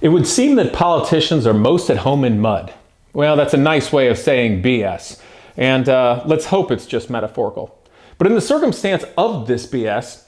It would seem that politicians are most at home in mud. Well, that's a nice way of saying BS. And let's hope it's just metaphorical. But in the circumstance of this BS,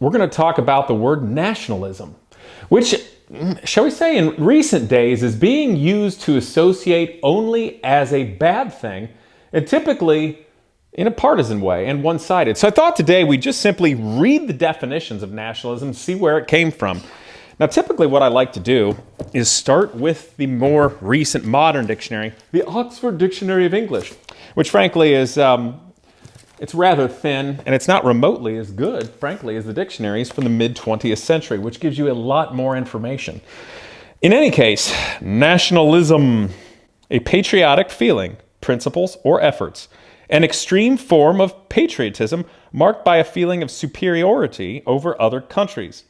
we're going to talk about the word nationalism, which, shall we say, in recent days is being used to associate only as a bad thing, and typically in a partisan way and one-sided. So I thought today we'd just simply read the definitions of nationalism, see where it came from. Now, typically what I like to do is start with the more recent modern dictionary, the Oxford Dictionary of English, which frankly is, it's rather thin, and it's not remotely as good, frankly, as the dictionaries from the mid-20th century, which gives you a lot more information. In any case, nationalism, a patriotic feeling, principles, or efforts, an extreme form of patriotism marked by a feeling of superiority over other countries.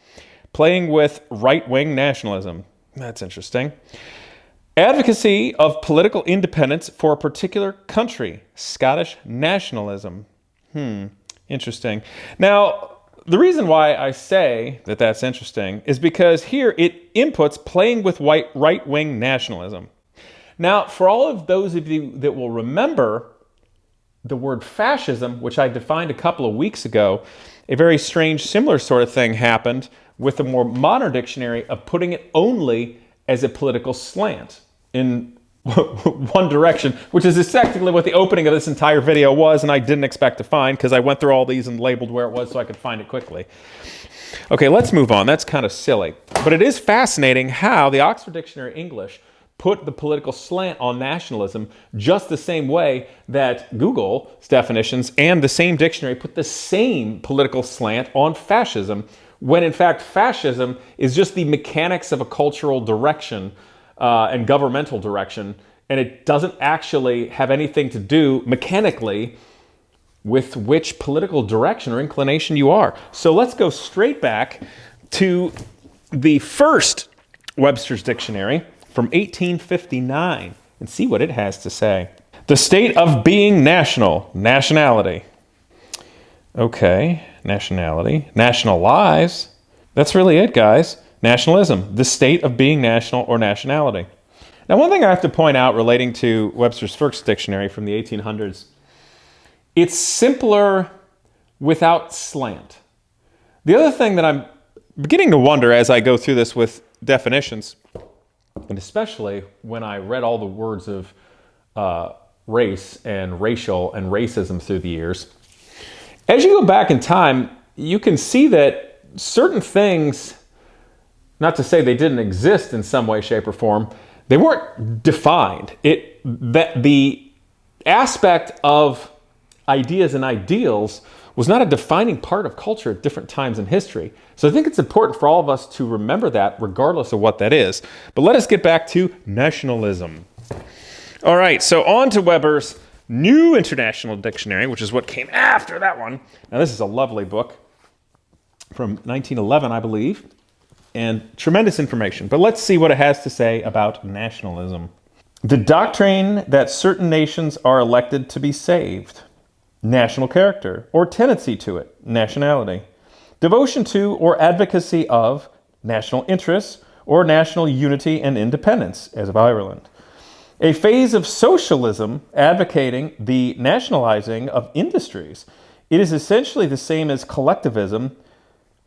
Playing with right-wing nationalism. That's interesting. Advocacy of political independence for a particular country. Scottish nationalism. Interesting. Now, the reason why I say that that's interesting is because here it inputs playing with right-wing nationalism. Now, for all of those of you that will remember the word fascism, which I defined a couple of weeks ago, a very strange, similar sort of thing happened with a more modern dictionary of putting it only as a political slant in one direction, which is effectively what the opening of this entire video was, and I didn't expect to find because I went through all these and labeled where it was so I could find it quickly. Okay, let's move on. That's kind of silly. But it is fascinating how the Oxford Dictionary English put the political slant on nationalism just the same way that Google's definitions and the same dictionary put the same political slant on fascism, when in fact fascism is just the mechanics of a cultural direction and governmental direction, and it doesn't actually have anything to do mechanically with which political direction or inclination you are. So let's go straight back to the first Webster's Dictionary from 1859 and see what it has to say. The state of being national, nationality. Okay, nationality. Nationalize. That's really it, guys. Nationalism, the state of being national or nationality. Now, one thing I have to point out relating to Webster's first dictionary from the 1800s, it's simpler without slant. The other thing that I'm beginning to wonder as I go through this with definitions, and especially when I read all the words of race and racial and racism through the years, as you go back in time, you can see that certain things, not to say they didn't exist in some way, shape, or form, they weren't defined. That the aspect of ideas and ideals was not a defining part of culture at different times in history. So I think it's important for all of us to remember that regardless of what that is. But let us get back to nationalism. All right, so on to Weber's New International Dictionary, which is what came after that one. Now this is a lovely book from 1911, I believe, and tremendous information. But let's see what it has to say about nationalism. The doctrine that certain nations are elected to be saved. National character, or tendency to it, nationality. Devotion to or advocacy of national interests or national unity and independence, as of Ireland. A phase of socialism advocating the nationalizing of industries. It is essentially the same as collectivism.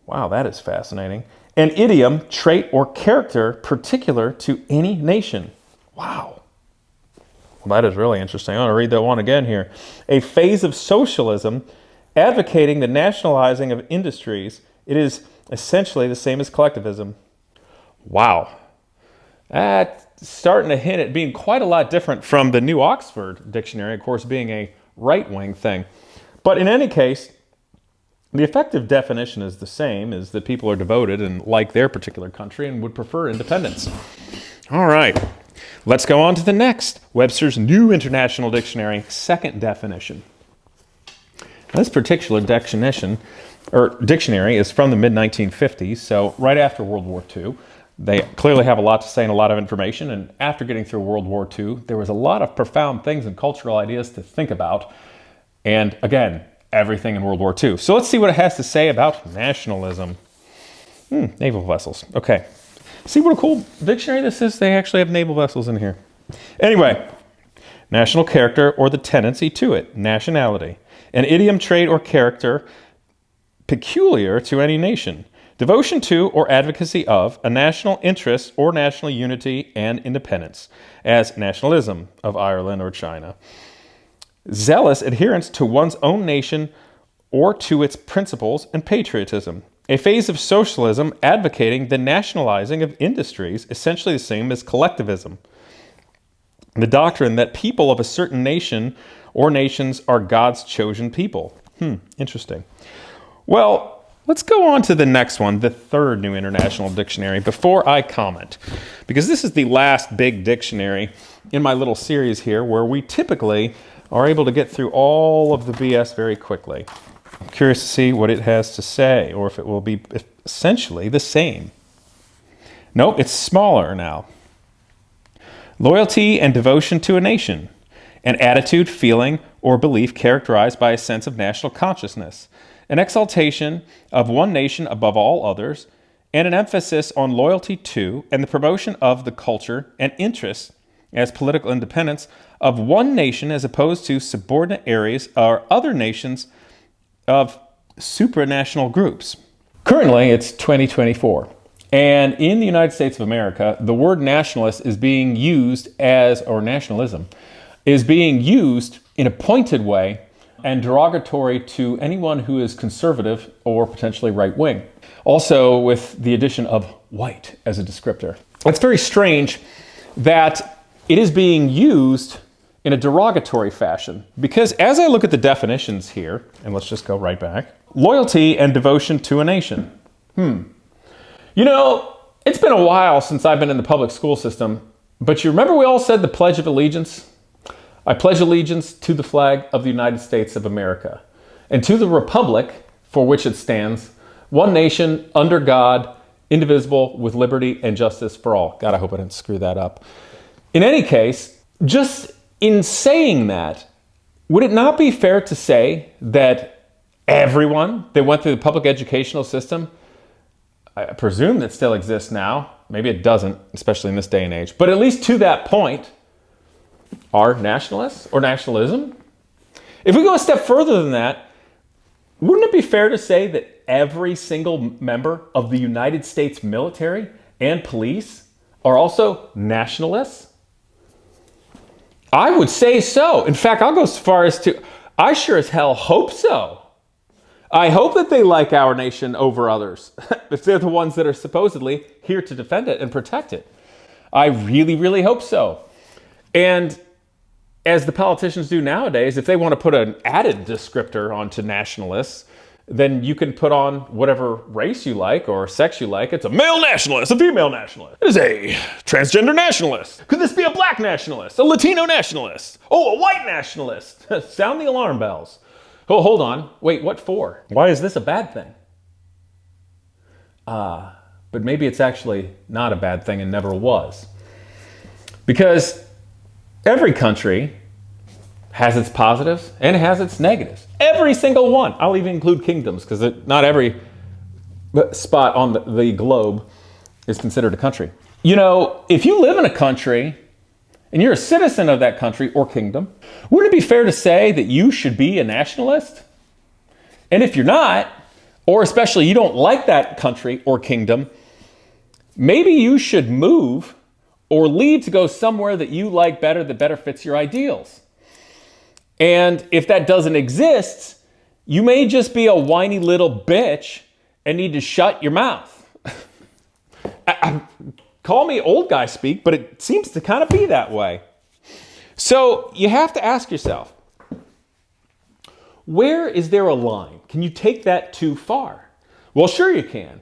Wow, that is fascinating. An idiom, trait, or character particular to any nation. Wow. Well, that is really interesting. I want to read that one again here. A phase of socialism advocating the nationalizing of industries. It is essentially the same as collectivism. Wow. That's starting to hint at being quite a lot different from the New Oxford Dictionary, of course, being a right-wing thing. But in any case, the effective definition is the same, is that people are devoted and like their particular country and would prefer independence. All right. Let's go on to the next. Webster's New International Dictionary, second definition. This particular dictionary is from the mid-1950s, so right after World War II. They clearly have a lot to say and a lot of information, and after getting through World War II, there was a lot of profound things and cultural ideas to think about, and again, everything in World War II. So let's see what it has to say about nationalism. Naval vessels. Okay. See what a cool dictionary this is? They actually have naval vessels in here. Anyway, national character or the tendency to it, nationality. An idiom, trait, or character peculiar to any nation. Devotion to or advocacy of a national interest or national unity and independence, as nationalism of Ireland or China. Zealous adherence to one's own nation or to its principles and patriotism. A phase of socialism advocating the nationalizing of industries, essentially the same as collectivism. The doctrine that people of a certain nation or nations are God's chosen people. Interesting. Well, let's go on to the next one, the third New International Dictionary, before I comment. Because this is the last big dictionary in my little series here where we typically are able to get through all of the BS very quickly. I'm curious to see what it has to say, or if it will be essentially the same. Nope, it's smaller now. Loyalty and devotion to a nation. An attitude, feeling, or belief characterized by a sense of national consciousness. An exaltation of one nation above all others, and an emphasis on loyalty to and the promotion of the culture and interests as political independence of one nation as opposed to subordinate areas or other nations of supranational groups. Currently, it's 2024. And in the United States of America, the word nationalist is being used or nationalism, is being used in a pointed way and derogatory to anyone who is conservative or potentially right-wing. Also with the addition of white as a descriptor. It's very strange that it is being used in a derogatory fashion, because as I look at the definitions here, and let's just go right back, loyalty and devotion to a nation. You know, it's been a while since I've been in the public school system, but you remember we all said the Pledge of Allegiance? I pledge allegiance to the flag of the United States of America and to the republic for which it stands, one nation, under God, indivisible, with liberty and justice for all. God, I hope I didn't screw that up. In any case, just in saying that, would it not be fair to say that everyone that went through the public educational system, I presume that still exists now, maybe it doesn't, especially in this day and age, but at least to that point, are nationalists or nationalism? If we go a step further than that, wouldn't it be fair to say that every single member of the United States military and police are also nationalists? I would say so. In fact, I'll go as far as to, I sure as hell hope so. I hope that they like our nation over others, if they're the ones that are supposedly here to defend it and protect it. I really, really hope so. And as the politicians do nowadays, if they want to put an added descriptor onto nationalists, then you can put on whatever race you like or sex you like. It's a male nationalist, a female nationalist. It is a transgender nationalist. Could this be a black nationalist, a Latino nationalist? Oh, a white nationalist. Sound the alarm bells. Oh, hold on. Wait, what for? Why is this a bad thing? But maybe it's actually not a bad thing and never was. Because every country has its positives and it has its negatives. Every single one. I'll even include kingdoms because not every spot on the globe is considered a country. You know, if you live in a country and you're a citizen of that country or kingdom, wouldn't it be fair to say that you should be a nationalist? And if you're not, or especially you don't like that country or kingdom, maybe you should move or leave to go somewhere that you like better, that better fits your ideals. And if that doesn't exist, you may just be a whiny little bitch and need to shut your mouth. Call me old guy speak, but it seems to kind of be that way. So you have to ask yourself, where is there a line? Can you take that too far? Well, sure you can.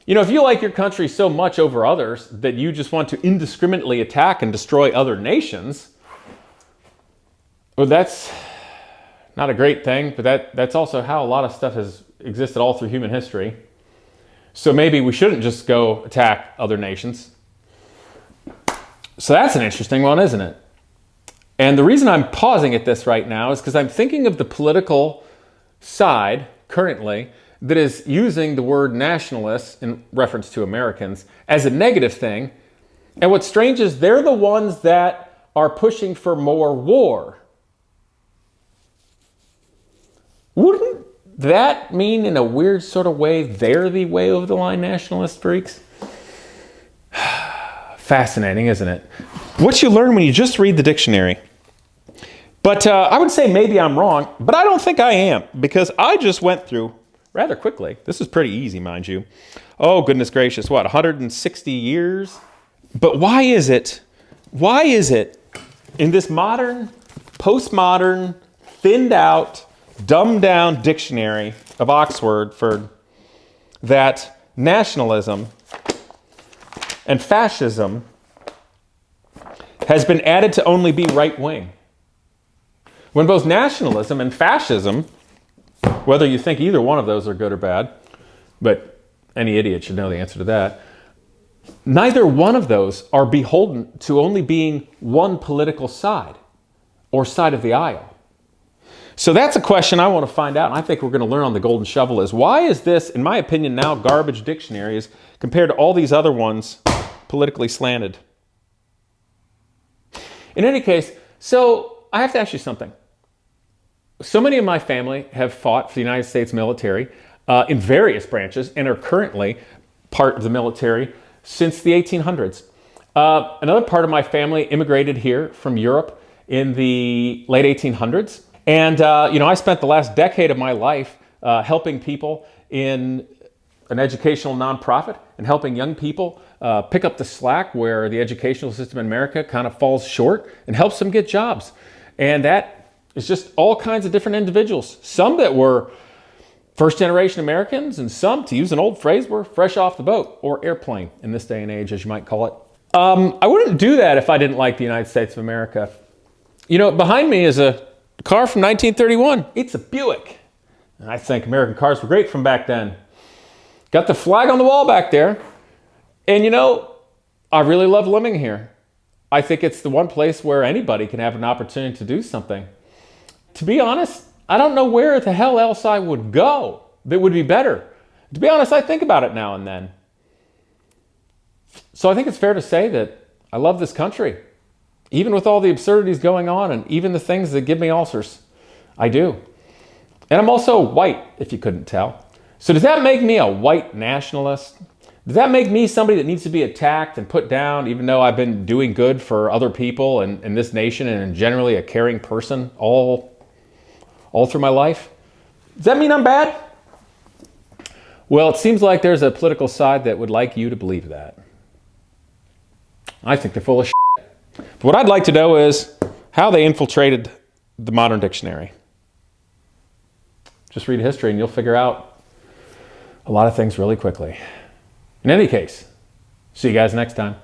You know, if you like your country so much over others that you just want to indiscriminately attack and destroy other nations, well, that's not a great thing, but that's also how a lot of stuff has existed all through human history. So maybe we shouldn't just go attack other nations. So that's an interesting one, isn't it? And the reason I'm pausing at this right now is because I'm thinking of the political side currently that is using the word nationalists in reference to Americans as a negative thing. And what's strange is they're the ones that are pushing for more war. Wouldn't that mean, in a weird sort of way, they're the way over the line nationalist freaks? Fascinating, isn't it? What you learn when you just read the dictionary. But I would say maybe I'm wrong, but I don't think I am, because I just went through rather quickly. This is pretty easy, mind you. Oh, goodness gracious, what, 160 years? But why is it in this modern, postmodern, thinned out, dumbed down dictionary of Oxford that nationalism and fascism has been added to only be right wing? When both nationalism and fascism, whether you think either one of those are good or bad, but any idiot should know the answer to that, neither one of those are beholden to only being one political side or side of the aisle. So that's a question I want to find out, and I think we're going to learn on the golden shovel is, why is this, in my opinion, now garbage dictionaries compared to all these other ones politically slanted? In any case, so I have to ask you something. So many of my family have fought for the United States military in various branches and are currently part of the military since the 1800s. Another part of my family immigrated here from Europe in the late 1800s. And, I spent the last decade of my life helping people in an educational nonprofit and helping young people pick up the slack where the educational system in America kind of falls short and helps them get jobs. And that is just all kinds of different individuals. Some that were first-generation Americans, and some, to use an old phrase, were fresh off the boat or airplane in this day and age, as you might call it. I wouldn't do that if I didn't like the United States of America. Behind me is a car from 1931. It's a Buick. And I think American cars were great from back then. Got the flag on the wall back there. And I really love living here. I think it's the one place where anybody can have an opportunity to do something. To be honest, I don't know where the hell else I would go that would be better. To be honest, I think about it now and then. So I think it's fair to say that I love this country. Even with all the absurdities going on and even the things that give me ulcers. I do. And I'm also white, if you couldn't tell. So does that make me a white nationalist? Does that make me somebody that needs to be attacked and put down, even though I've been doing good for other people and in this nation and generally a caring person all through my life? Does that mean I'm bad? Well, it seems like there's a political side that would like you to believe that. I think they're full of shit. But what I'd like to know is how they infiltrated the modern dictionary. Just read history and you'll figure out a lot of things really quickly. In any case, see you guys next time.